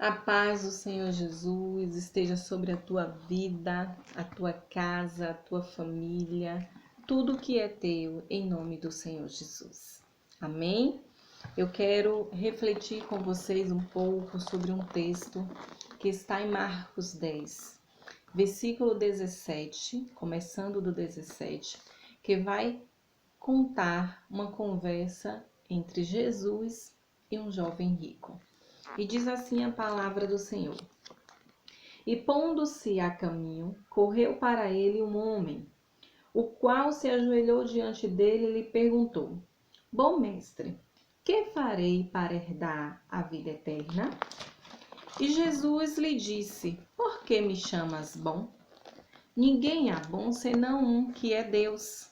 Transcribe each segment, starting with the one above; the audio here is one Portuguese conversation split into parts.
A paz do Senhor Jesus esteja sobre a tua vida, a tua casa, a tua família, tudo que é teu, em nome do Senhor Jesus. Amém? Eu quero refletir com vocês um pouco sobre um texto que está em Marcos 10, versículo 17, começando do 17, que vai contar uma conversa entre Jesus e um jovem rico. E diz assim a palavra do Senhor. E pondo-se a caminho, correu para ele um homem, o qual se ajoelhou diante dele e lhe perguntou: Bom mestre, que farei para herdar a vida eterna? E Jesus lhe disse: Por que me chamas bom? Ninguém há bom senão um, que é Deus.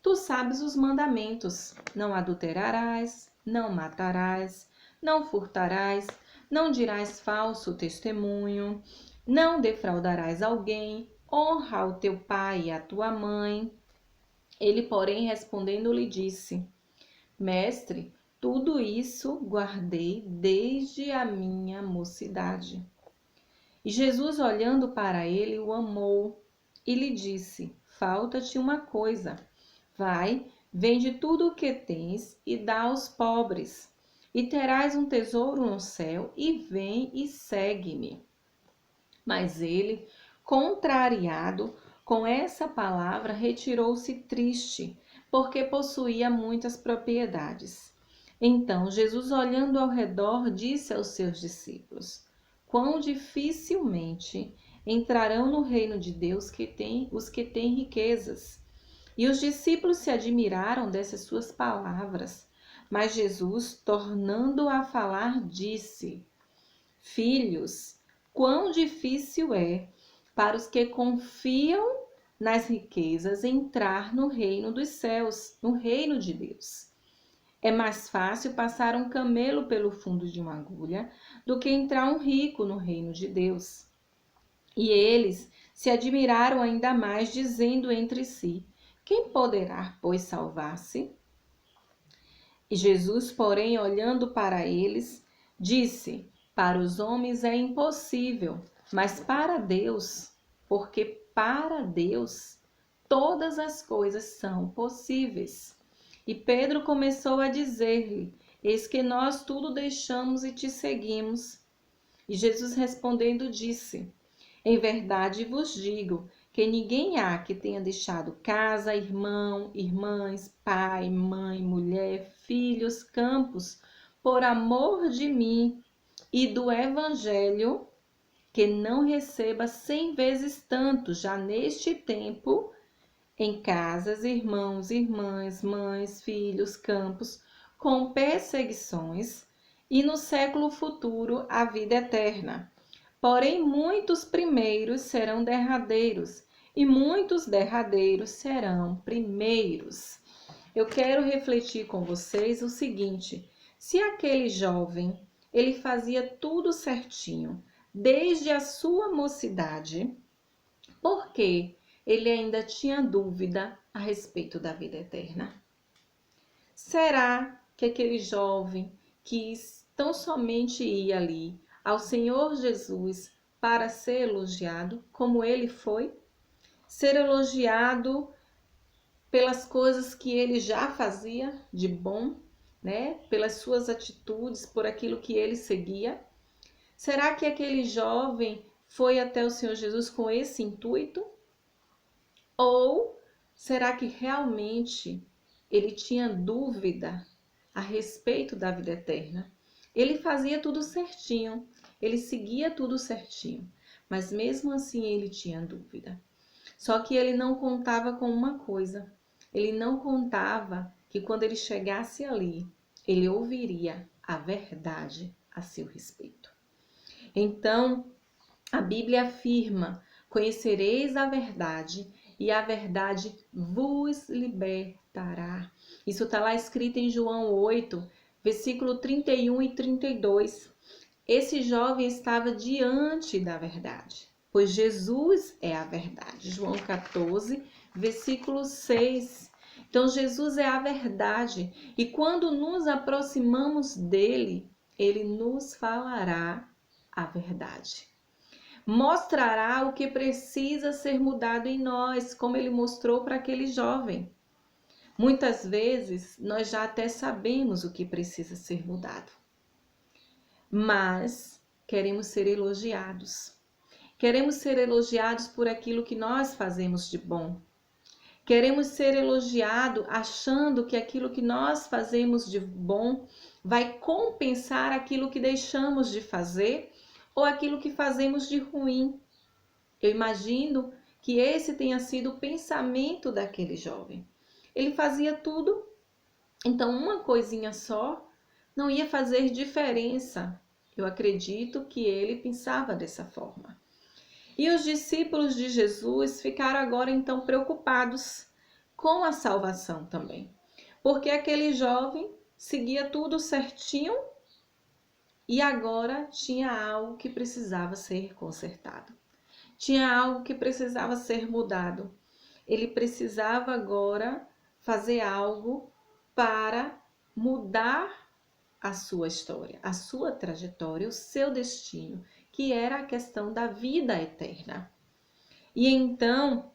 Tu sabes os mandamentos: não adulterarás, não matarás, não furtarás, não dirás falso testemunho, não defraudarás alguém, honra o teu pai e a tua mãe. Ele, porém, respondendo, lhe disse: Mestre, tudo isso guardei desde a minha mocidade. E Jesus, olhando para ele, o amou e lhe disse: Falta-te uma coisa. Vai, vende tudo o que tens e dá aos pobres, e terás um tesouro no céu, e vem e segue-me. Mas ele, contrariado com essa palavra, retirou-se triste, porque possuía muitas propriedades. Então Jesus, olhando ao redor, disse aos seus discípulos: Quão dificilmente entrarão no reino de Deus os que têm riquezas. E os discípulos se admiraram dessas suas palavras. Mas Jesus, tornando a falar, disse: Filhos, quão difícil é para os que confiam nas riquezas entrar no reino dos céus, no reino de Deus. É mais fácil passar um camelo pelo fundo de uma agulha do que entrar um rico no reino de Deus. E eles se admiraram ainda mais, dizendo entre si: Quem poderá, pois, salvar-se? E Jesus, porém, olhando para eles, disse: Para os homens é impossível, mas para Deus, porque para Deus todas as coisas são possíveis. E Pedro começou a dizer-lhe: Eis que nós tudo deixamos e te seguimos. E Jesus respondendo disse: Em verdade vos digo que ninguém há que tenha deixado casa, irmão, irmãs, pai, mãe, mulher, filhos, campos, por amor de mim e do evangelho, que não receba 100 vezes tanto já neste tempo, em casas, irmãos, irmãs, mães, filhos, campos, com perseguições, e no século futuro a vida eterna. Porém, muitos primeiros serão derradeiros, e muitos derradeiros serão primeiros. Eu quero refletir com vocês o seguinte: se aquele jovem, ele fazia tudo certinho, desde a sua mocidade, por que ele ainda tinha dúvida a respeito da vida eterna? Será que aquele jovem que tão somente ia ali ao Senhor Jesus para ser elogiado, como ele foi? Ser elogiado pelas coisas que ele já fazia de bom, né? Pelas suas atitudes, por aquilo que ele seguia? Será que aquele jovem foi até o Senhor Jesus com esse intuito? Ou será que realmente ele tinha dúvida a respeito da vida eterna? Ele fazia tudo certinho, ele seguia tudo certinho, mas mesmo assim ele tinha dúvida. Só que ele não contava com uma coisa, ele não contava que quando ele chegasse ali, ele ouviria a verdade a seu respeito. Então, a Bíblia afirma: conhecereis a verdade e a verdade vos libertará. Isso está lá escrito em João 8, versículo 31 e 32. Esse jovem estava diante da verdade, pois Jesus é a verdade. João 14, versículo 6. Então, Jesus é a verdade, e quando nos aproximamos dele, ele nos falará a verdade. Mostrará o que precisa ser mudado em nós, como ele mostrou para aquele jovem. Muitas vezes nós já até sabemos o que precisa ser mudado, mas queremos ser elogiados. Queremos ser elogiados por aquilo que nós fazemos de bom. Queremos ser elogiados achando que aquilo que nós fazemos de bom vai compensar aquilo que deixamos de fazer ou aquilo que fazemos de ruim. Eu imagino que esse tenha sido o pensamento daquele jovem. Ele fazia tudo, então uma coisinha só não ia fazer diferença. Eu acredito que ele pensava dessa forma. E os discípulos de Jesus ficaram agora então preocupados com a salvação também, porque aquele jovem seguia tudo certinho e agora tinha algo que precisava ser consertado. Tinha algo que precisava ser mudado. Ele precisava agora fazer algo para mudar a sua história, a sua trajetória, o seu destino, que era a questão da vida eterna. E então,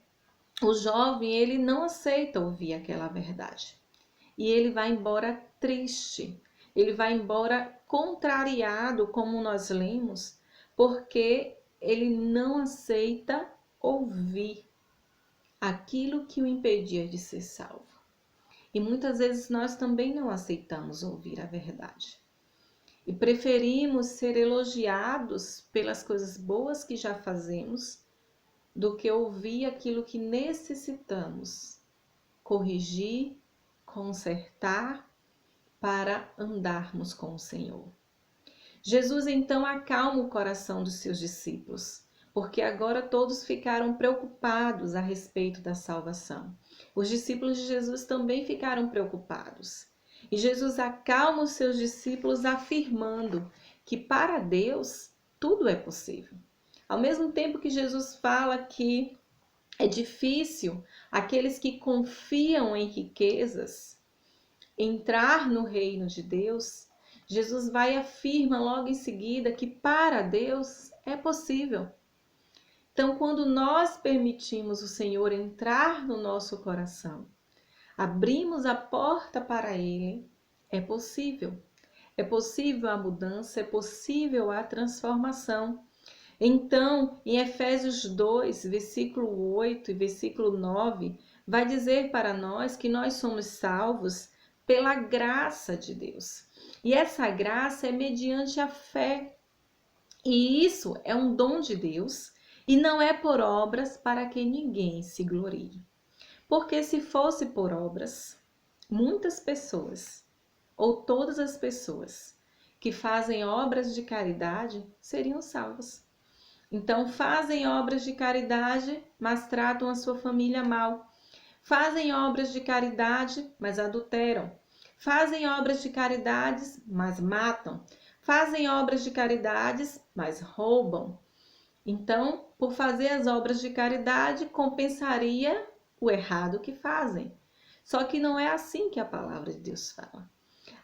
o jovem, ele não aceita ouvir aquela verdade. E ele vai embora triste. Ele vai embora contrariado, como nós lemos, porque ele não aceita ouvir aquilo que o impedia de ser salvo. E muitas vezes nós também não aceitamos ouvir a verdade. E preferimos ser elogiados pelas coisas boas que já fazemos do que ouvir aquilo que necessitamos corrigir, consertar para andarmos com o Senhor. Jesus então acalma o coração dos seus discípulos, porque agora todos ficaram preocupados a respeito da salvação. Os discípulos de Jesus também ficaram preocupados. E Jesus acalma os seus discípulos afirmando que para Deus tudo é possível. Ao mesmo tempo que Jesus fala que é difícil aqueles que confiam em riquezas entrar no reino de Deus, Jesus vai e afirma logo em seguida que para Deus é possível. Então, quando nós permitimos o Senhor entrar no nosso coração, abrimos a porta para Ele, é possível. É possível a mudança, é possível a transformação. Então, em Efésios 2, versículo 8 e versículo 9, vai dizer para nós que nós somos salvos pela graça de Deus. E essa graça é mediante a fé. E isso é um dom de Deus e não é por obras para que ninguém se glorie. Porque se fosse por obras, muitas pessoas, ou todas as pessoas que fazem obras de caridade seriam salvas. Então fazem obras de caridade, mas tratam a sua família mal. Fazem obras de caridade, mas adulteram. Fazem obras de caridades, mas matam. Fazem obras de caridades, mas roubam. Então, por fazer as obras de caridade, compensaria o errado que fazem. Só que não é assim que a palavra de Deus fala.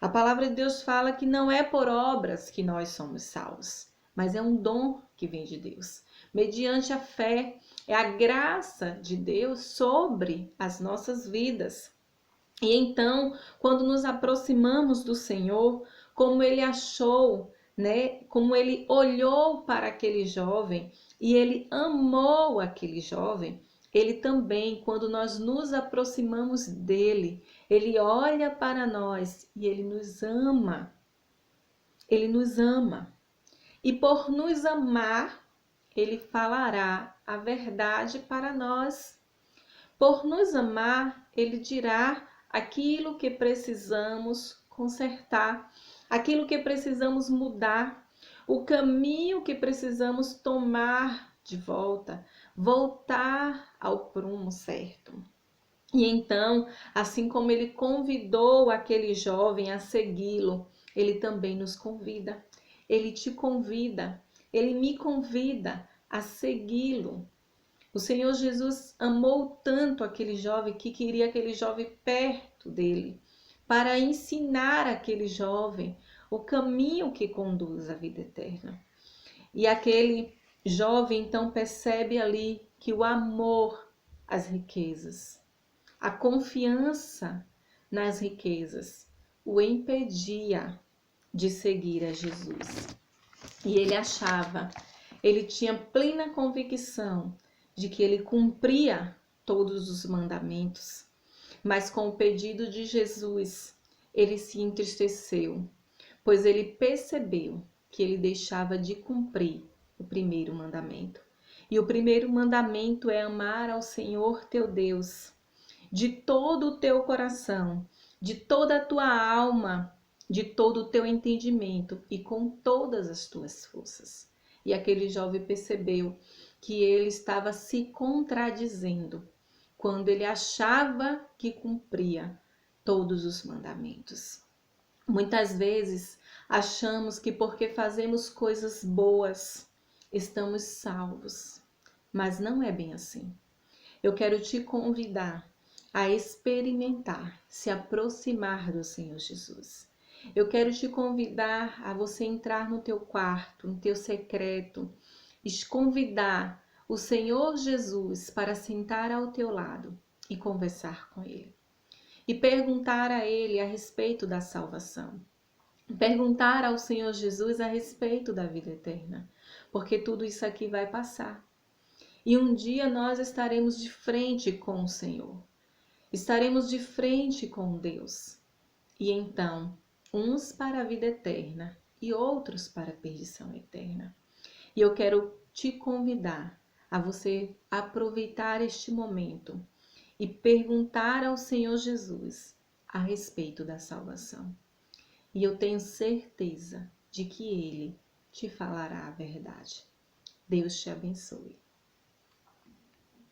A palavra de Deus fala que não é por obras que nós somos salvos, mas é um dom que vem de Deus. Mediante a fé, é a graça de Deus sobre as nossas vidas. E então, quando nos aproximamos do Senhor, como ele achou, né? Como ele olhou para aquele jovem e ele amou aquele jovem, ele também, quando nós nos aproximamos dele, ele olha para nós e ele nos ama. Ele nos ama. E por nos amar, ele falará a verdade para nós. Por nos amar, ele dirá aquilo que precisamos consertar, aquilo que precisamos mudar, o caminho que precisamos tomar de volta, voltar ao prumo certo. E então, assim como ele convidou aquele jovem a segui-lo, ele também nos convida. Ele te convida, ele me convida a segui-lo. O Senhor Jesus amou tanto aquele jovem que queria aquele jovem perto dele, para ensinar aquele jovem o caminho que conduz à vida eterna. E aquele jovem então percebe ali que o amor às riquezas, a confiança nas riquezas, o impedia de seguir a Jesus. E ele tinha plena convicção de que ele cumpria todos os mandamentos, mas com o pedido de Jesus, ele se entristeceu, pois ele percebeu que ele deixava de cumprir o primeiro mandamento. E o primeiro mandamento é amar ao Senhor teu Deus de todo o teu coração, de toda a tua alma, de todo o teu entendimento e com todas as tuas forças. E aquele jovem percebeu que ele estava se contradizendo quando ele achava que cumpria todos os mandamentos. Muitas vezes achamos que porque fazemos coisas boas estamos salvos, mas não é bem assim. Eu quero te convidar a experimentar, se aproximar do Senhor Jesus. Eu quero te convidar a você entrar no teu quarto, no teu secreto, e convidar o Senhor Jesus para sentar ao teu lado e conversar com Ele. E perguntar a Ele a respeito da salvação. Perguntar ao Senhor Jesus a respeito da vida eterna. Porque tudo isso aqui vai passar. E um dia nós estaremos de frente com o Senhor. Estaremos de frente com Deus. E então, uns para a vida eterna e outros para a perdição eterna. E eu quero te convidar a você aproveitar este momento e perguntar ao Senhor Jesus a respeito da salvação. E eu tenho certeza de que Ele te falará a verdade. Deus te abençoe.